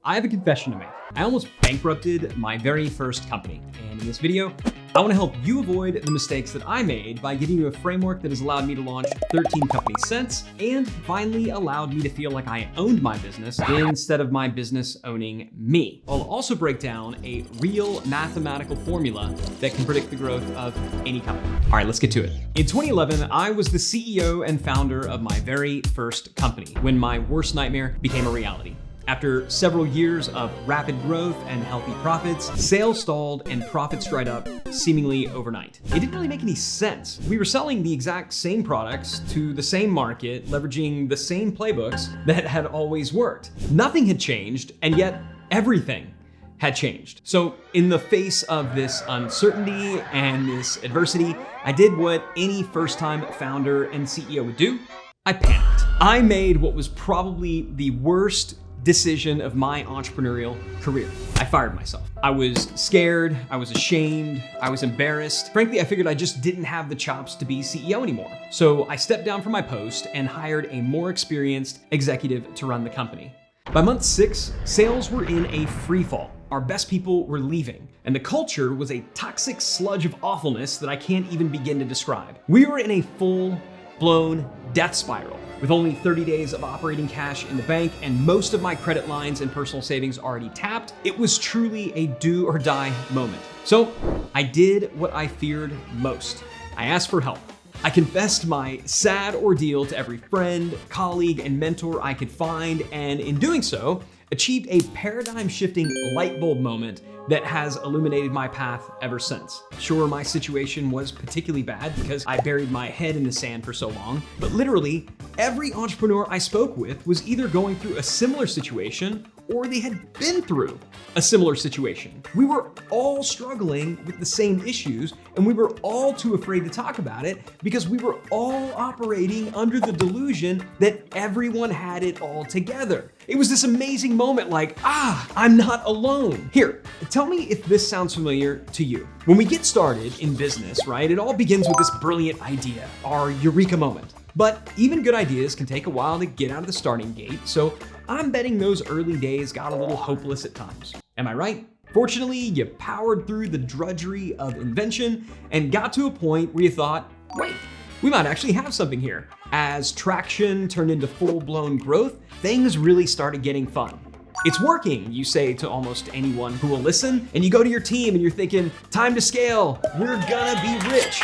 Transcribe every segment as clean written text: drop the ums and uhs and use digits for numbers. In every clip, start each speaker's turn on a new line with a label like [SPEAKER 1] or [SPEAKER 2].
[SPEAKER 1] I have a confession to make. I almost bankrupted my very first company. And in this video, I want to help you avoid the mistakes that I made by giving you a framework that has allowed me to launch 13 companies since, and finally allowed me to feel like I owned my business instead of my business owning me. I'll also break down a real mathematical formula that can predict the growth of any company. All right, let's get to it. In 2011, I was the CEO and founder of my very first company when my worst nightmare became a reality. After several years of rapid growth and healthy profits, sales stalled and profits dried up seemingly overnight. It didn't really make any sense. We were selling the exact same products to the same market, leveraging the same playbooks that had always worked. Nothing had changed, and yet everything had changed. So in the face of this uncertainty and this adversity, I did what any first-time founder and CEO would do. I panicked. I made what was probably the worst decision of my entrepreneurial career. I fired myself. I was scared, I was ashamed, I was embarrassed. Frankly, I figured I just didn't have the chops to be CEO anymore. So I stepped down from my post and hired a more experienced executive to run the company. By month 6, sales were in a free fall. Our best people were leaving, and the culture was a toxic sludge of awfulness that I can't even begin to describe. We were in a full-blown death spiral, with only 30 days of operating cash in the bank and most of my credit lines and personal savings already tapped. It was truly a do or die moment. So I did what I feared most. I asked for help. I confessed my sad ordeal to every friend, colleague, and mentor I could find, and in doing so, achieved a paradigm-shifting light bulb moment that has illuminated my path ever since. Sure, my situation was particularly bad because I buried my head in the sand for so long, but literally every entrepreneur I spoke with was either going through a similar situation or they had been through a similar situation. We were all struggling with the same issues, and we were all too afraid to talk about it because we were all operating under the delusion that everyone had it all together. It was this amazing moment like, I'm not alone. Here, tell me if this sounds familiar to you. When we get started in business, right, it all begins with this brilliant idea, our eureka moment. But even good ideas can take a while to get out of the starting gate, so I'm betting those early days got a little hopeless at times. Am I right? Fortunately, you powered through the drudgery of invention and got to a point where you thought, wait, we might actually have something here. As traction turned into full-blown growth, things really started getting fun. It's working, you say to almost anyone who will listen, and you go to your team and you're thinking, time to scale, we're gonna be rich.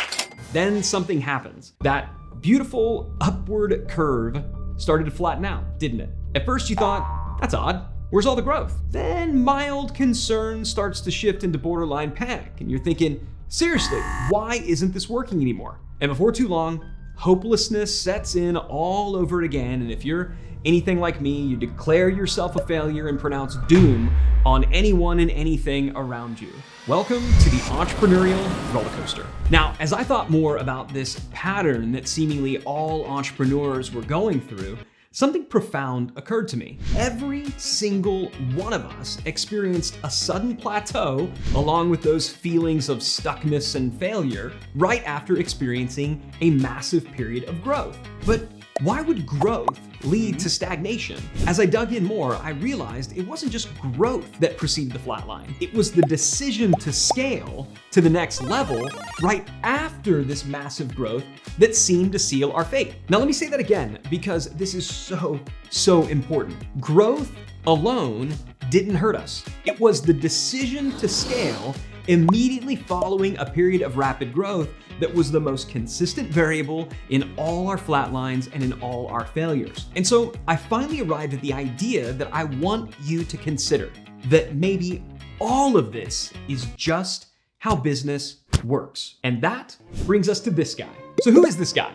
[SPEAKER 1] Then something happens. That beautiful upward curve started to flatten out, didn't it? At first you thought, that's odd, where's all the growth? Then mild concern starts to shift into borderline panic, and you're thinking, seriously, why isn't this working anymore? And before too long, hopelessness sets in all over again, and if you're anything like me, you declare yourself a failure and pronounce doom on anyone and anything around you. Welcome to the entrepreneurial roller coaster. Now, as I thought more about this pattern that seemingly all entrepreneurs were going through, something profound occurred to me. Every single one of us experienced a sudden plateau along with those feelings of stuckness and failure right after experiencing a massive period of growth. But why would growth lead to stagnation? As I dug in more, I realized it wasn't just growth that preceded the flatline. It was the decision to scale to the next level right after this massive growth that seemed to seal our fate. Now let me say that again, because this is so important. Growth alone didn't hurt us. It was the decision to scale immediately following a period of rapid growth that was the most consistent variable in all our flatlines and in all our failures. And so I finally arrived at the idea that I want you to consider, that maybe all of this is just how business works. And that brings us to this guy. So who is this guy?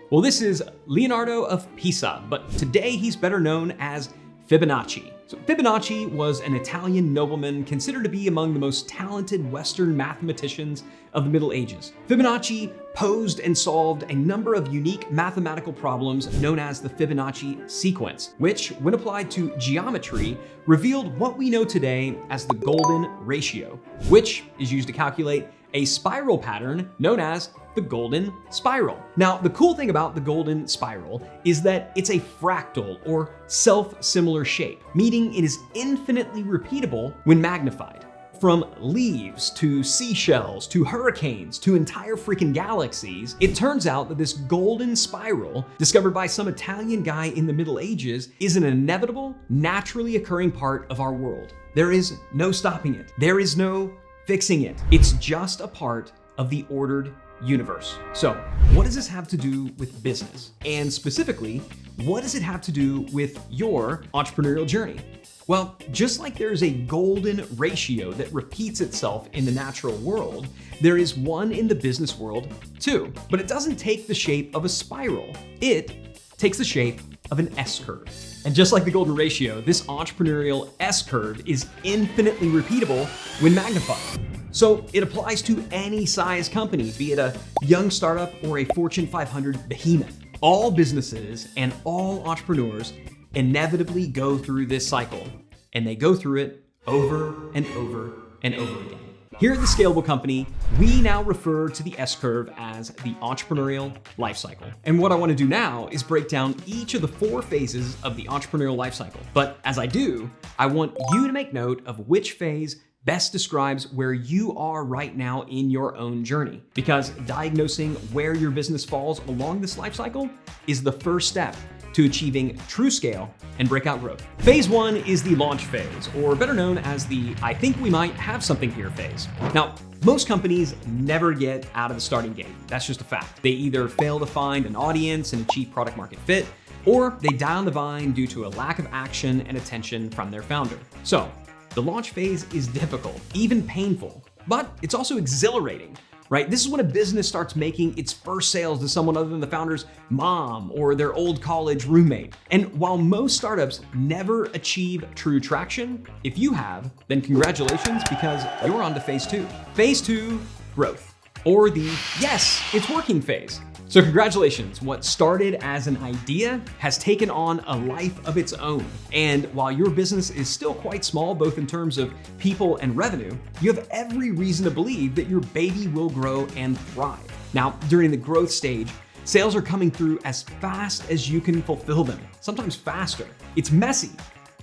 [SPEAKER 1] Well, this is Leonardo of Pisa, but today he's better known as Fibonacci. So Fibonacci was an Italian nobleman considered to be among the most talented Western mathematicians of the Middle Ages. Fibonacci posed and solved a number of unique mathematical problems known as the Fibonacci sequence, which, when applied to geometry, revealed what we know today as the golden ratio, which is used to calculate a spiral pattern known as the golden spiral. Now, the cool thing about the golden spiral is that it's a fractal or self-similar shape, meaning it is infinitely repeatable when magnified. From leaves to seashells to hurricanes to entire freaking galaxies, it turns out that this golden spiral, discovered by some Italian guy in the Middle Ages, is an inevitable, naturally occurring part of our world. There is no stopping it. There is no fixing it. It's just a part of the ordered universe. So, what does this have to do with business? And specifically, what does it have to do with your entrepreneurial journey? Well, just like there's a golden ratio that repeats itself in the natural world, there is one in the business world too. But it doesn't take the shape of a spiral. It takes the shape of an S-curve. And just like the golden ratio, this entrepreneurial S-curve is infinitely repeatable when magnified. So it applies to any size company, be it a young startup or a Fortune 500 behemoth. All businesses and all entrepreneurs inevitably go through this cycle, and they go through it over and over and over again. Here at the Scalable Company, we now refer to the S-curve as the entrepreneurial life cycle. And what I want to do now is break down each of the 4 phases of the entrepreneurial life cycle. But as I do, I want you to make note of which phase best describes where you are right now in your own journey. Because diagnosing where your business falls along this life cycle is the first step to achieving true scale and breakout growth. Phase 1 is the launch phase, or better known as the I think we might have something here phase. Now, most companies never get out of the starting gate. That's just a fact. They either fail to find an audience and achieve product market fit, or they die on the vine due to a lack of action and attention from their founder. So, the launch phase is difficult, even painful, but it's also exhilarating, right? This is when a business starts making its first sales to someone other than the founder's mom or their old college roommate. And while most startups never achieve true traction, if you have, then congratulations, because you're on to phase 2. Phase 2, growth, or the yes, it's working phase. So congratulations, what started as an idea has taken on a life of its own. And while your business is still quite small, both in terms of people and revenue, you have every reason to believe that your baby will grow and thrive. Now, during the growth stage, sales are coming through as fast as you can fulfill them, sometimes faster. It's messy,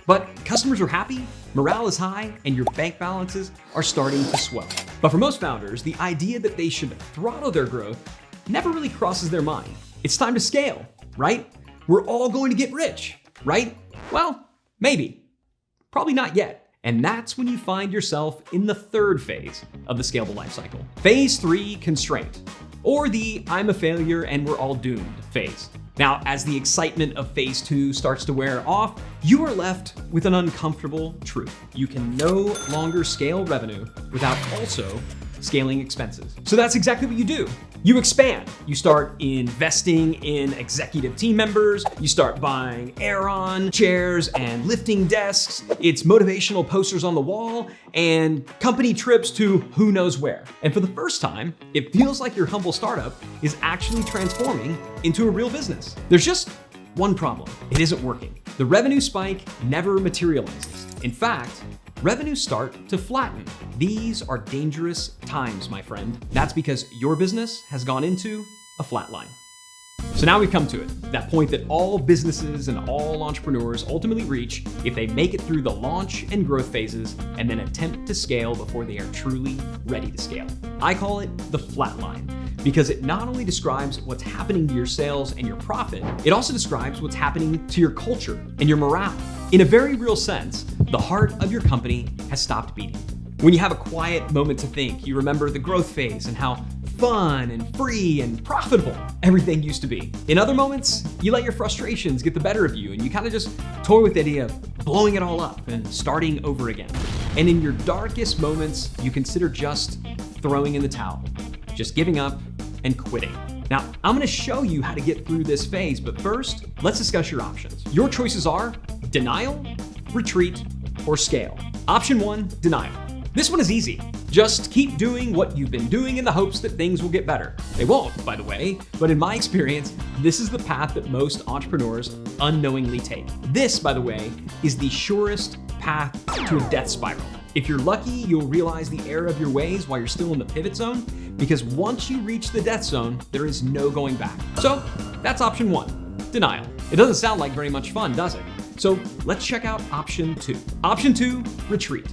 [SPEAKER 1] but customers are happy, morale is high, and your bank balances are starting to swell. But for most founders, the idea that they should throttle their growth never really crosses their mind. It's time to scale, right? We're all going to get rich, right? Well, maybe. Probably not yet. And that's when you find yourself in the 3rd phase of the scalable life cycle. Phase 3, constraint, or the I'm a failure and we're all doomed phase. Now, as the excitement of phase 2 starts to wear off, you are left with an uncomfortable truth. You can no longer scale revenue without also scaling expenses. So that's exactly what you do. You expand. You start investing in executive team members. You start buying Aeron chairs and lifting desks. It's motivational posters on the wall and company trips to who knows where. And for the first time, it feels like your humble startup is actually transforming into a real business. There's just one problem. It isn't working. The revenue spike never materializes. In fact, revenues start to flatten. These are dangerous times, my friend. That's because your business has gone into a flatline. So now we've come to it, that point that all businesses and all entrepreneurs ultimately reach if they make it through the launch and growth phases and then attempt to scale before they are truly ready to scale. I call it the flatline because it not only describes what's happening to your sales and your profit, it also describes what's happening to your culture and your morale. In a very real sense, the heart of your company has stopped beating. When you have a quiet moment to think, you remember the growth phase and how fun and free and profitable everything used to be. In other moments, you let your frustrations get the better of you and you kind of just toy with the idea of blowing it all up and starting over again. And in your darkest moments, you consider just throwing in the towel, just giving up and quitting. Now, I'm gonna show you how to get through this phase, but first, let's discuss your options. Your choices are denial, retreat, or scale. Option 1, denial. This one is easy. Just keep doing what you've been doing in the hopes that things will get better. They won't, by the way, but in my experience, this is the path that most entrepreneurs unknowingly take. This, by the way, is the surest path to a death spiral. If you're lucky, you'll realize the error of your ways while you're still in the pivot zone, because once you reach the death zone, there is no going back. So that's option 1, denial. It doesn't sound like very much fun, does it? So let's check out option 2. Option 2, retreat.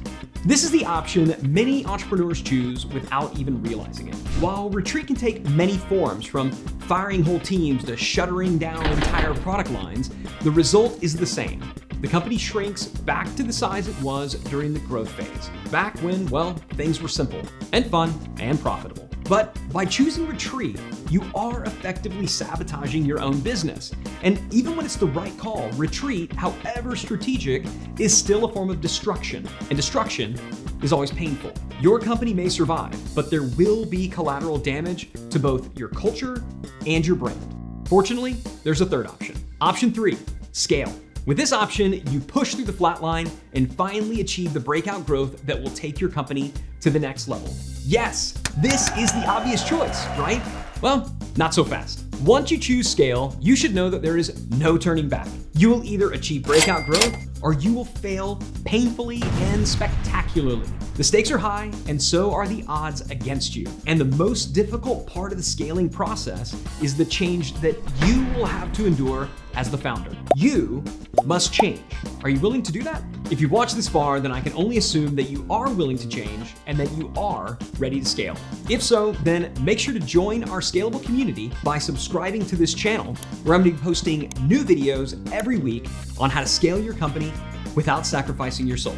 [SPEAKER 1] This is the option many entrepreneurs choose without even realizing it. While retreat can take many forms, from firing whole teams to shuttering down entire product lines, the result is the same. The company shrinks back to the size it was during the growth phase, back when, well, things were simple and fun and profitable. But by choosing retreat, you are effectively sabotaging your own business. And even when it's the right call, retreat, however strategic, is still a form of destruction. And destruction is always painful. Your company may survive, but there will be collateral damage to both your culture and your brand. Fortunately, there's a third option. Option 3, scale. With this option, you push through the flat line and finally achieve the breakout growth that will take your company to the next level. Yes, this is the obvious choice, right? Well, not so fast. Once you choose scale, you should know that there is no turning back. You will either achieve breakout growth or you will fail painfully and spectacularly. The stakes are high, and so are the odds against you. And the most difficult part of the scaling process is the change that you will have to endure as the founder. You must change. Are you willing to do that? If you've watched this far, then I can only assume that you are willing to change and that you are ready to scale. If so, then make sure to join our scalable community by subscribing to this channel, where I'm going to be posting new videos every week on how to scale your company without sacrificing your soul.